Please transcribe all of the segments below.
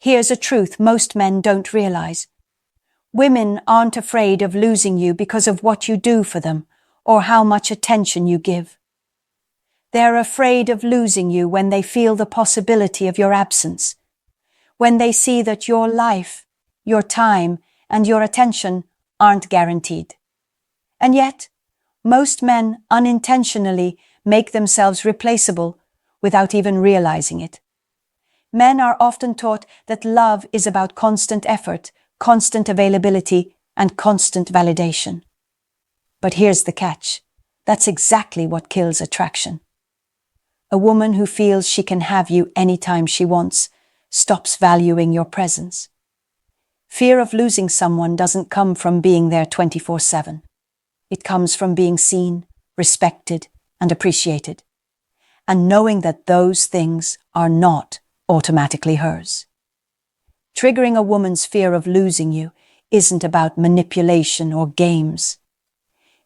Here's a truth most men don't realize. Women aren't afraid of losing you because of what you do for them or how much attention you give. They're afraid of losing you when they feel the possibility of your absence, when they see that your life, your time, and your attention aren't guaranteed. And yet, most men unintentionally make themselves replaceable without even realizing it. Men are often taught that love is about constant effort, constant availability, and constant validation. But here's the catch. That's exactly what kills attraction. A woman who feels she can have you anytime she wants stops valuing your presence. Fear of losing someone doesn't come from being there 24/7. It comes from being seen, respected, and appreciated, and knowing that those things are not automatically hers. Triggering a woman's fear of losing you isn't about manipulation or games.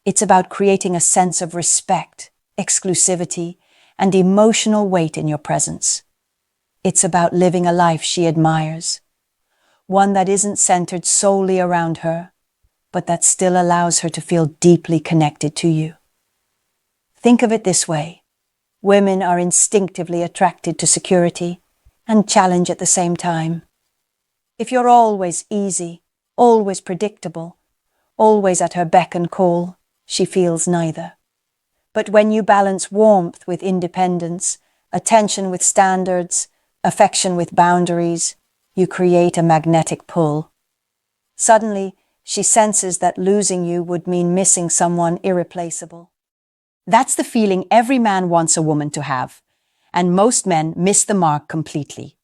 It's about creating a sense of respect, exclusivity, and emotional weight in your presence. It's about living a life she admires, one that isn't centered solely around her, but that still allows her to feel deeply connected to you. Think of it this way. Women are instinctively attracted to security and challenge at the same time. If you're always easy, always predictable, always at her beck and call, she feels neither. But when you balance warmth with independence, attention with standards, affection with boundaries, you create a magnetic pull. Suddenly, she senses that losing you would mean missing someone irreplaceable. That's the feeling every man wants a woman to have, and most men miss the mark completely.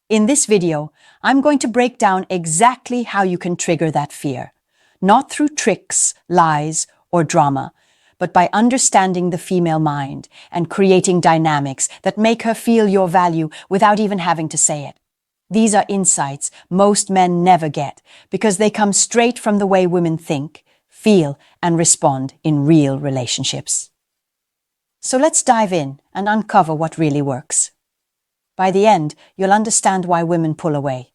In this video, I'm going to break down exactly how you can trigger that fear, not through tricks, lies, or drama, but by understanding the female mind and creating dynamics that make her feel your value without even having to say it. These are insights most men never get because they come straight from the way women think, feel, and respond in real relationships. So let's dive in and uncover what really works. By the end, you'll understand why women pull away,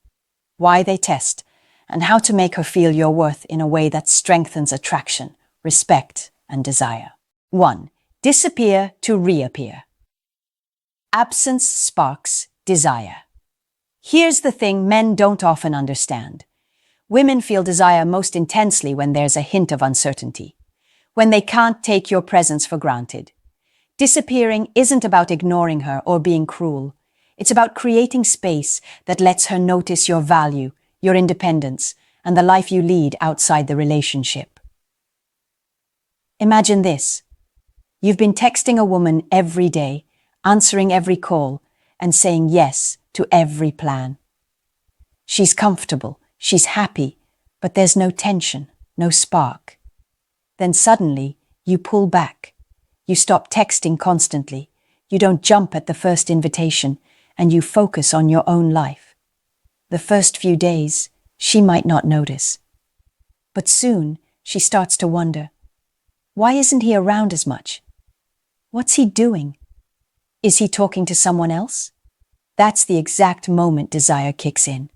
why they test, and how to make her feel your worth in a way that strengthens attraction, respect, and desire. 1. Disappear to reappear. Absence sparks desire. Here's the thing men don't often understand. Women feel desire most intensely when there's a hint of uncertainty, when they can't take your presence for granted. Disappearing isn't about ignoring her or being cruel. It's about creating space that lets her notice your value, your independence, and the life you lead outside the relationship. Imagine this. You've been texting a woman every day, answering every call, and saying yes to every plan. She's comfortable, she's happy, but there's no tension, no spark. Then suddenly, you pull back. You stop texting constantly. You don't jump at the first invitation, and you focus on your own life. The first few days, she might not notice. But soon, she starts to wonder, why isn't he around as much? What's he doing? Is he talking to someone else? That's the exact moment desire kicks in.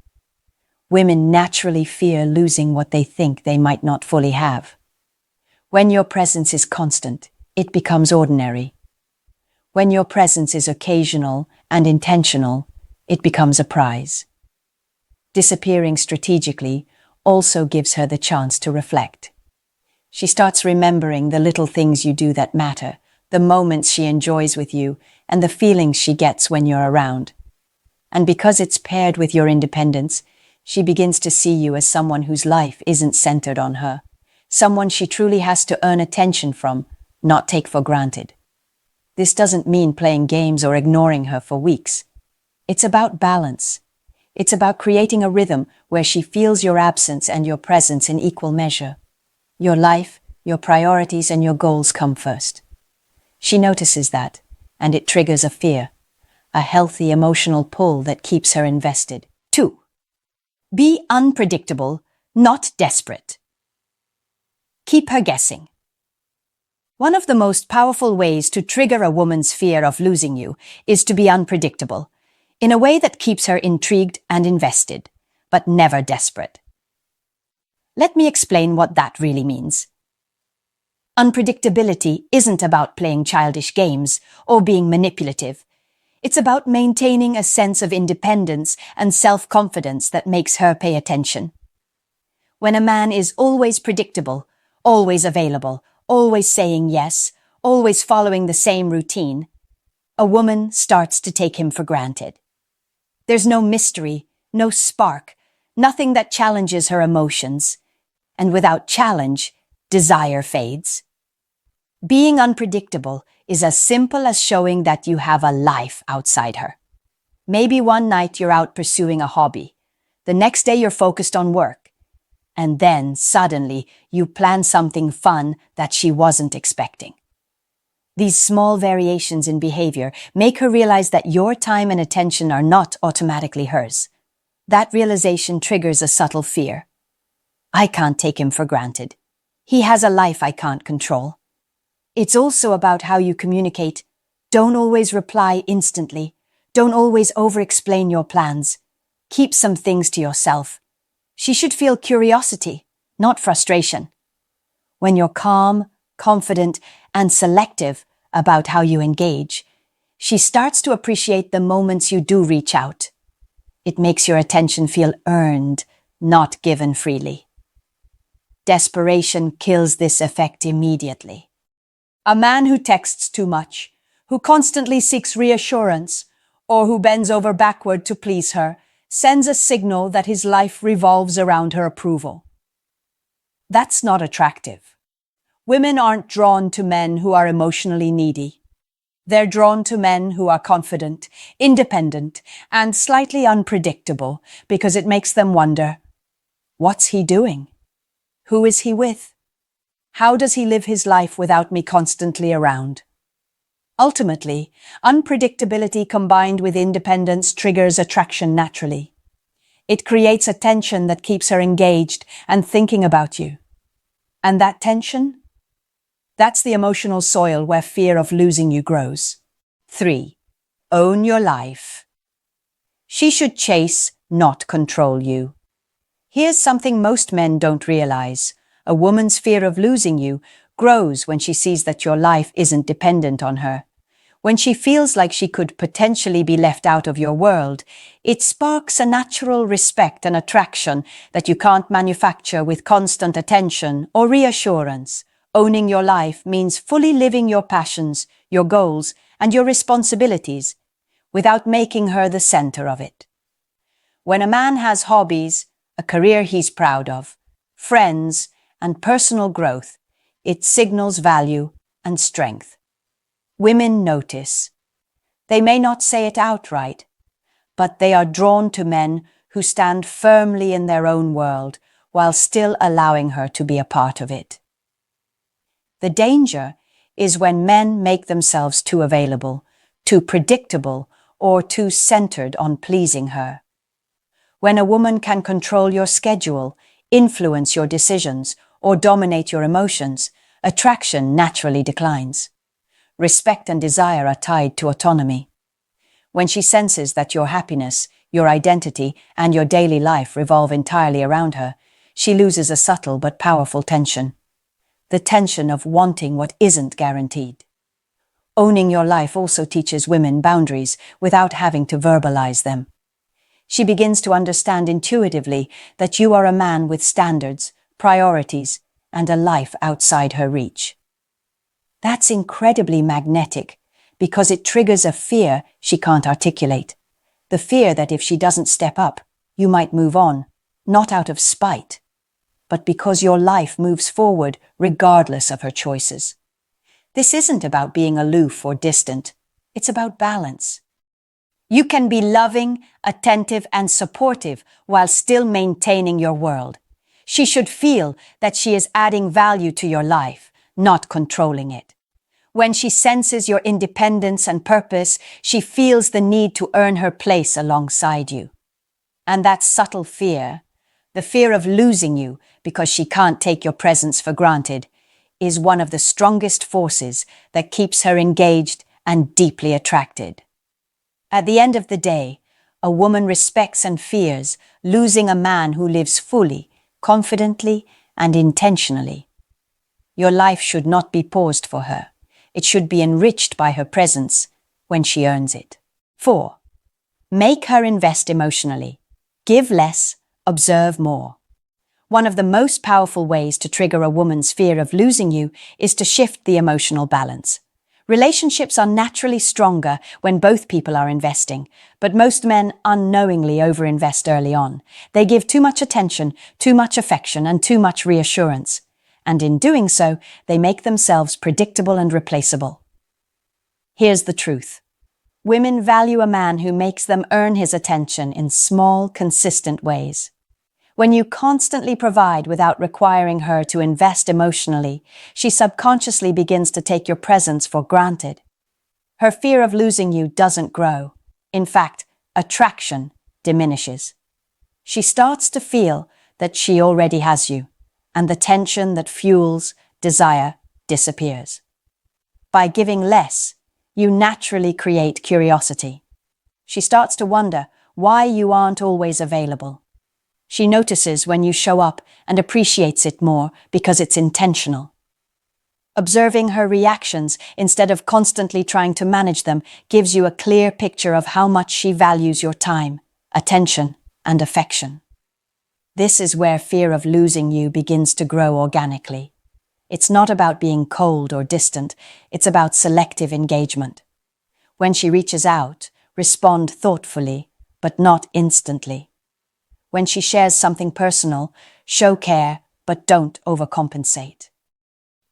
Women naturally fear losing what they think they might not fully have. When your presence is constant, it becomes ordinary. When your presence is occasional and intentional, it becomes a prize. Disappearing strategically also gives her the chance to reflect. She starts remembering the little things you do that matter, the moments she enjoys with you, and the feelings she gets when you're around. And because it's paired with your independence, she begins to see you as someone whose life isn't centered on her, someone she truly has to earn attention from, not take for granted. This doesn't mean playing games or ignoring her for weeks. It's about balance. It's about creating a rhythm where she feels your absence and your presence in equal measure. Your life, your priorities, and your goals come first. She notices that, and it triggers a fear, a healthy emotional pull that keeps her invested. 2. Be unpredictable, not desperate. Keep her guessing. One of the most powerful ways to trigger a woman's fear of losing you is to be unpredictable. in a way that keeps her intrigued and invested, but never desperate. Let me explain what that really means. Unpredictability isn't about playing childish games or being manipulative. It's about maintaining a sense of independence and self-confidence that makes her pay attention. When a man is always predictable, always available, always saying yes, always following the same routine, a woman starts to take him for granted. There's no mystery, no spark, nothing that challenges her emotions. And without challenge, desire fades. Being unpredictable is as simple as showing that you have a life outside her. Maybe one night you're out pursuing a hobby. The next day you're focused on work. And then, suddenly, you plan something fun that she wasn't expecting. These small variations in behavior make her realize that your time and attention are not automatically hers. That realization triggers a subtle fear. I can't take him for granted. He has a life I can't control. It's also about how you communicate. Don't always reply instantly. Don't always over-explain your plans. Keep some things to yourself. She should feel curiosity, not frustration. When you're calm, confident, and selective about how you engage, she starts to appreciate the moments you do reach out. It makes your attention feel earned, not given freely. Desperation kills this effect immediately. A man who texts too much, who constantly seeks reassurance, or who bends over backward to please her, sends a signal that his life revolves around her approval. That's not attractive. Women aren't drawn to men who are emotionally needy. They're drawn to men who are confident, independent, and slightly unpredictable because it makes them wonder, what's he doing? Who is he with? How does he live his life without me constantly around? Ultimately, unpredictability combined with independence triggers attraction naturally. It creates a tension that keeps her engaged and thinking about you. And that tension? That's the emotional soil where fear of losing you grows. 3. Own your life. She should chase, not control you. Here's something most men don't realize. A woman's fear of losing you grows when she sees that your life isn't dependent on her. When she feels like she could potentially be left out of your world, it sparks a natural respect and attraction that you can't manufacture with constant attention or reassurance. Owning your life means fully living your passions, your goals, and your responsibilities without making her the center of it. When a man has hobbies, a career he's proud of, friends, and personal growth, it signals value and strength. Women notice. They may not say it outright, but they are drawn to men who stand firmly in their own world while still allowing her to be a part of it. The danger is when men make themselves too available, too predictable, or too centered on pleasing her. When a woman can control your schedule, influence your decisions, or dominate your emotions, attraction naturally declines. Respect and desire are tied to autonomy. When she senses that your happiness, your identity, and your daily life revolve entirely around her, she loses a subtle but powerful tension. The tension of wanting what isn't guaranteed. Owning your life also teaches women boundaries without having to verbalize them. She begins to understand intuitively that you are a man with standards, priorities, and a life outside her reach. That's incredibly magnetic because it triggers a fear she can't articulate. The fear that if she doesn't step up, you might move on, not out of spite, but because your life moves forward regardless of her choices. This isn't about being aloof or distant. It's about balance. You can be loving, attentive, and supportive while still maintaining your world. She should feel that she is adding value to your life, not controlling it. When she senses your independence and purpose, she feels the need to earn her place alongside you. And that subtle fear, the fear of losing you because she can't take your presence for granted, is one of the strongest forces that keeps her engaged and deeply attracted. At the end of the day, A woman respects and fears losing a man who lives fully, confidently, and intentionally. Your life should not be paused for her. It should be enriched by her presence when she earns it. 4. Make her invest emotionally. Give less, observe more. One of the most powerful ways to trigger a woman's fear of losing you is to shift the emotional balance. Relationships are naturally stronger when both people are investing, but most men unknowingly overinvest early on. They give too much attention, too much affection, and too much reassurance. And in doing so, they make themselves predictable and replaceable. Here's the truth. Women value a man who makes them earn his attention in small, consistent ways. When you constantly provide without requiring her to invest emotionally, she subconsciously begins to take your presence for granted. Her fear of losing you doesn't grow. In fact, attraction diminishes. She starts to feel that she already has you, and the tension that fuels desire disappears. By giving less, you naturally create curiosity. She starts to wonder why you aren't always available. She notices when you show up and appreciates it more because it's intentional. Observing her reactions instead of constantly trying to manage them gives you a clear picture of how much she values your time, attention, and affection. This is where fear of losing you begins to grow organically. It's not about being cold or distant, it's about selective engagement. When she reaches out, respond thoughtfully, but not instantly. When she shares something personal, show care, but don't overcompensate.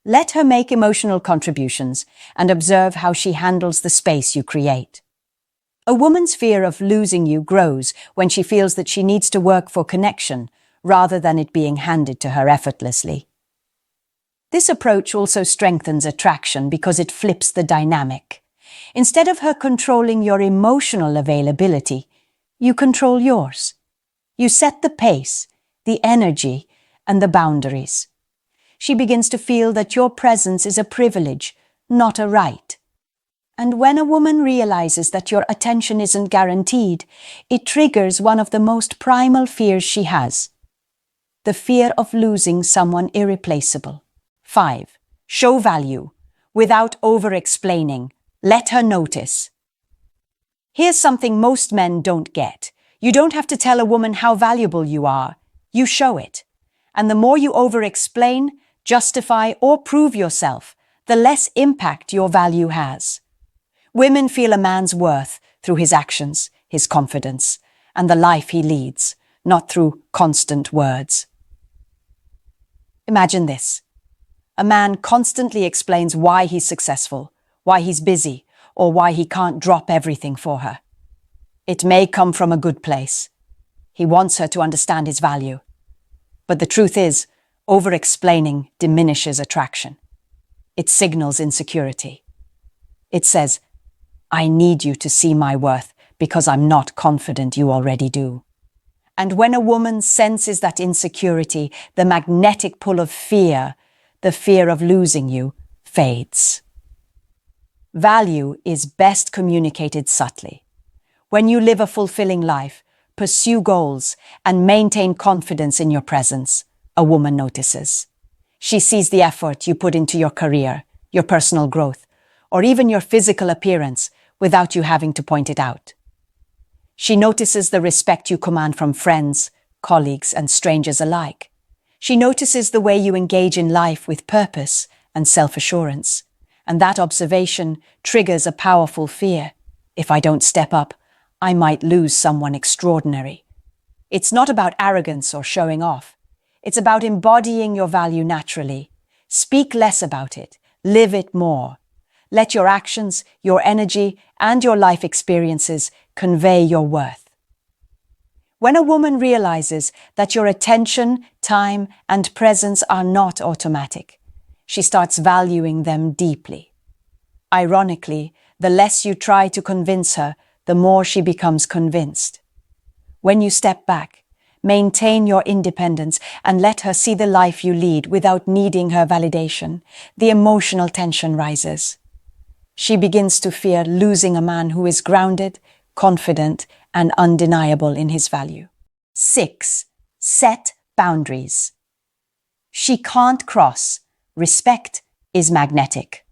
Let her make emotional contributions and observe how she handles the space you create. A woman's fear of losing you grows when she feels that she needs to work for connection rather than it being handed to her effortlessly. This approach also strengthens attraction because it flips the dynamic. Instead of her controlling your emotional availability, you control yours. You set the pace, the energy, and the boundaries. She begins to feel that your presence is a privilege, not a right. And when a woman realizes that your attention isn't guaranteed, it triggers one of the most primal fears she has: the fear of losing someone irreplaceable. 5. Show value without over-explaining. Let her notice. Here's something most men don't get. You don't have to tell a woman how valuable you are. You show it. And the more you over-explain, justify, or prove yourself, the less impact your value has. Women feel a man's worth through his actions, his confidence, and the life he leads, not through constant words. Imagine this. A man constantly explains why he's successful, why he's busy, or why he can't drop everything for her. It may come from a good place. He wants her to understand his value. But the truth is, over-explaining diminishes attraction. It signals insecurity. It says, I need you to see my worth because I'm not confident you already do. And when a woman senses that insecurity, the magnetic pull of fear, the fear of losing you, fades. Value is best communicated subtly. When you live a fulfilling life, pursue goals, and maintain confidence in your presence, a woman notices. She sees the effort you put into your career, your personal growth, or even your physical appearance without you having to point it out. She notices the respect you command from friends, colleagues, and strangers alike. She notices the way you engage in life with purpose and self-assurance. And that observation triggers a powerful fear. If I don't step up, I might lose someone extraordinary. It's not about arrogance or showing off. It's about embodying your value naturally. Speak less about it. Live it more. Let your actions, your energy, and your life experiences convey your worth. When a woman realizes that your attention, time, and presence are not automatic, she starts valuing them deeply. Ironically, the less you try to convince her, the more she becomes convinced. When you step back, maintain your independence and let her see the life you lead without needing her validation, the emotional tension rises. She begins to fear losing a man who is grounded, confident, and undeniable in his value. 6. Set boundaries. She can't cross. Respect is magnetic.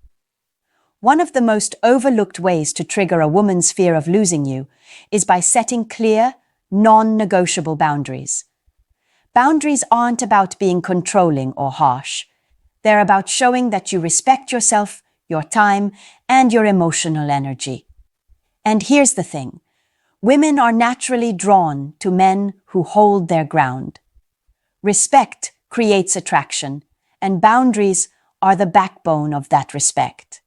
One of the most overlooked ways to trigger a woman's fear of losing you is by setting clear, non-negotiable boundaries. Boundaries aren't about being controlling or harsh. They're about showing that you respect yourself, your time, and your emotional energy. And here's the thing. Women are naturally drawn to men who hold their ground. Respect creates attraction, and boundaries are the backbone of that respect.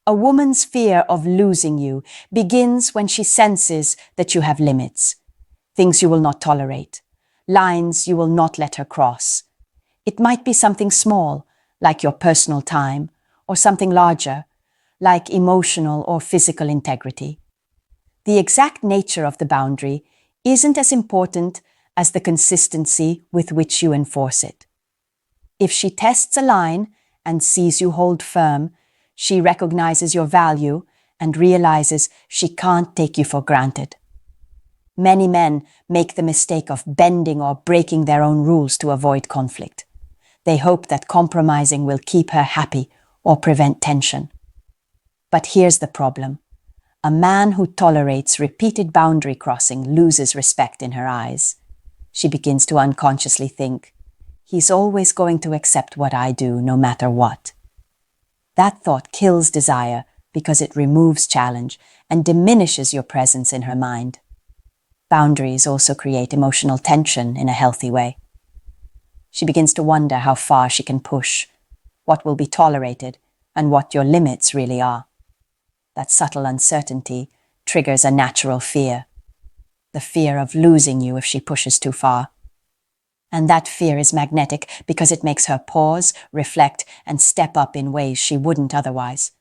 A woman's fear of losing you begins when she senses that you have limits, things you will not tolerate, lines you will not let her cross. It might be something small, like your personal time, or something larger, like emotional or physical integrity. The exact nature of the boundary isn't as important as the consistency with which you enforce it. If she tests a line and sees you hold firm, she recognizes your value and realizes she can't take you for granted. Many men make the mistake of bending or breaking their own rules to avoid conflict. They hope that compromising will keep her happy or prevent tension. But here's the problem. A man who tolerates repeated boundary crossing loses respect in her eyes. She begins to unconsciously think, he's always going to accept what I do, no matter what. That thought kills desire because it removes challenge and diminishes your presence in her mind. Boundaries also create emotional tension in a healthy way. She begins to wonder how far she can push, what will be tolerated, and what your limits really are. That subtle uncertainty triggers a natural fear, the fear of losing you if she pushes too far. And that fear is magnetic because it makes her pause, reflect, and step up in ways she wouldn't otherwise.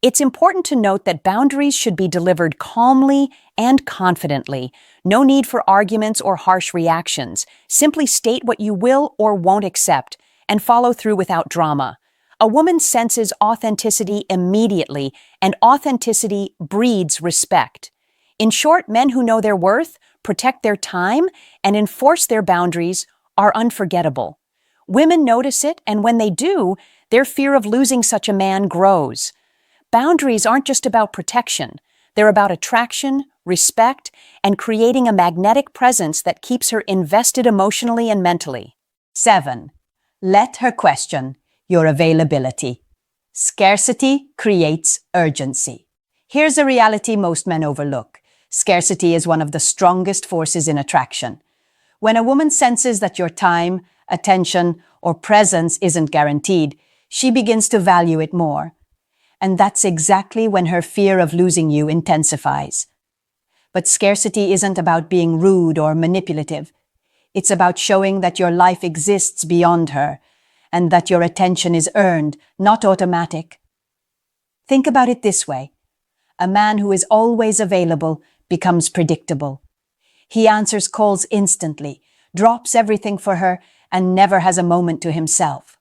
It's important to note that boundaries should be delivered calmly and confidently. No need for arguments or harsh reactions. Simply state what you will or won't accept and follow through without drama. A woman senses authenticity immediately, and authenticity breeds respect. In short, men who know their worth, protect their time, and enforce their boundaries are unforgettable. Women notice it, and when they do, their fear of losing such a man grows. Boundaries aren't just about protection. They're about attraction, respect, and creating a magnetic presence that keeps her invested emotionally and mentally. 7. Let her question your availability. Scarcity creates urgency. Here's a reality most men overlook. Scarcity is one of the strongest forces in attraction. When a woman senses that your time, attention, or presence isn't guaranteed, she begins to value it more. And that's exactly when her fear of losing you intensifies. But scarcity isn't about being rude or manipulative. It's about showing that your life exists beyond her, and that your attention is earned, not automatic. Think about it this way. A man who is always available becomes predictable. He answers calls instantly, drops everything for her, and never has a moment to himself.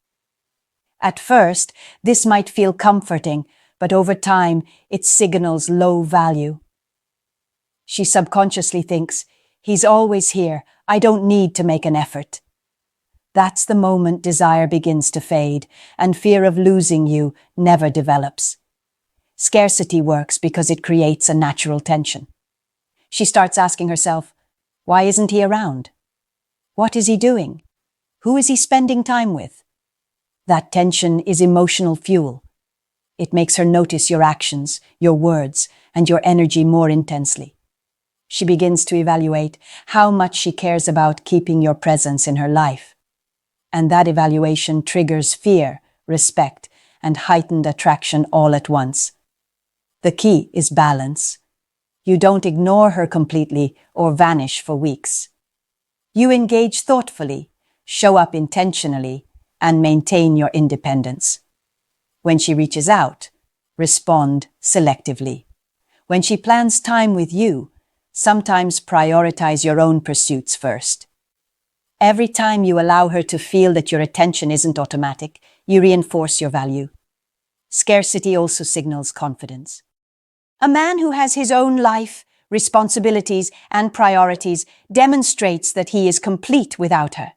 At first, this might feel comforting, but over time, it signals low value. She subconsciously thinks, he's always here, I don't need to make an effort. That's the moment desire begins to fade, and fear of losing you never develops. Scarcity works because it creates a natural tension. She starts asking herself, why isn't he around? What is he doing? Who is he spending time with? That tension is emotional fuel. It makes her notice your actions, your words, and your energy more intensely. She begins to evaluate how much she cares about keeping your presence in her life. And that evaluation triggers fear, respect, and heightened attraction all at once. The key is balance. You don't ignore her completely or vanish for weeks. You engage thoughtfully, show up intentionally, and maintain your independence. When she reaches out, respond selectively. When she plans time with you, sometimes prioritize your own pursuits first. Every time you allow her to feel that your attention isn't automatic, you reinforce your value. Scarcity also signals confidence. A man who has his own life, responsibilities, and priorities demonstrates that he is complete without her.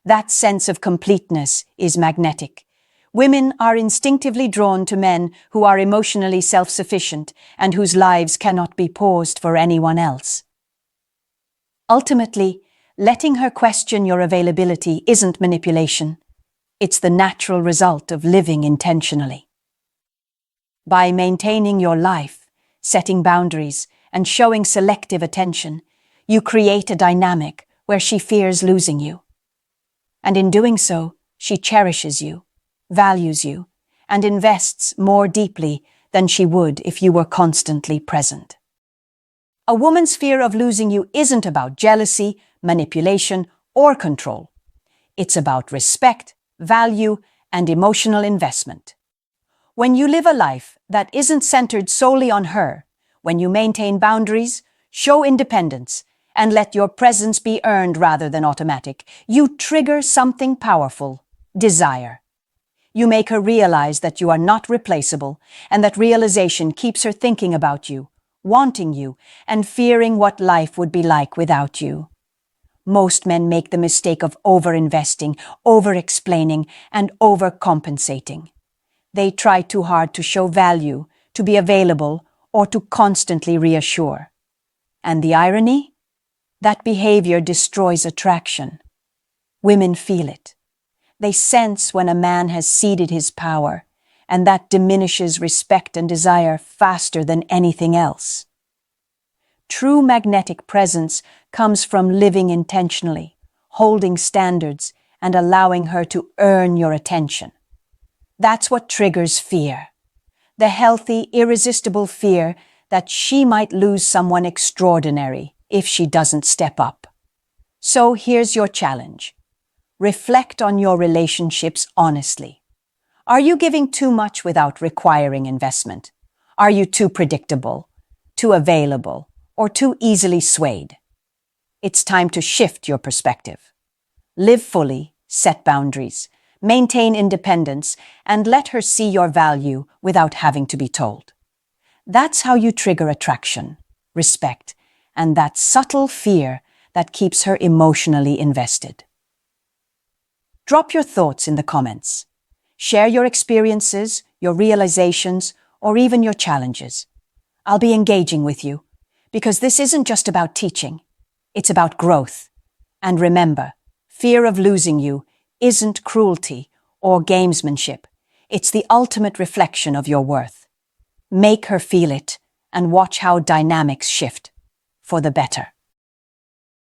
That sense of completeness is magnetic. Women are instinctively drawn to men who are emotionally self-sufficient and whose lives cannot be paused for anyone else. Ultimately, letting her question your availability isn't manipulation. It's the natural result of living intentionally. By maintaining your life, setting boundaries, and showing selective attention, you create a dynamic where she fears losing you. And in doing so, she cherishes you, values you, and invests more deeply than she would if you were constantly present. A woman's fear of losing you isn't about jealousy, manipulation, or control. It's about respect, value, and emotional investment. When you live a life that isn't centered solely on her, when you maintain boundaries, show independence, and let your presence be earned rather than automatic, you trigger something powerful: desire. You make her realize that you are not replaceable, and that realization keeps her thinking about you, wanting you, and fearing what life would be like without you. Most men make the mistake of overinvesting, overexplaining, and overcompensating. They try too hard to show value, to be available, or to constantly reassure. And the irony? That behavior destroys attraction. Women feel it. They sense when a man has ceded his power, and that diminishes respect and desire faster than anything else. True magnetic presence comes from living intentionally, holding standards, and allowing her to earn your attention. That's what triggers fear. The healthy, irresistible fear that she might lose someone extraordinary if she doesn't step up. So here's your challenge. Reflect on your relationships honestly. Are you giving too much without requiring investment? Are you too predictable, too available, or too easily swayed? It's time to shift your perspective. Live fully, set boundaries, maintain independence, and let her see your value without having to be told. That's how you trigger attraction, respect, and that subtle fear that keeps her emotionally invested. Drop your thoughts in the comments. Share your experiences, your realizations, or even your challenges. I'll be engaging with you, because this isn't just about teaching. It's about growth. And remember, fear of losing you isn't cruelty or gamesmanship. It's the ultimate reflection of your worth. Make her feel it and watch how dynamics shift for the better.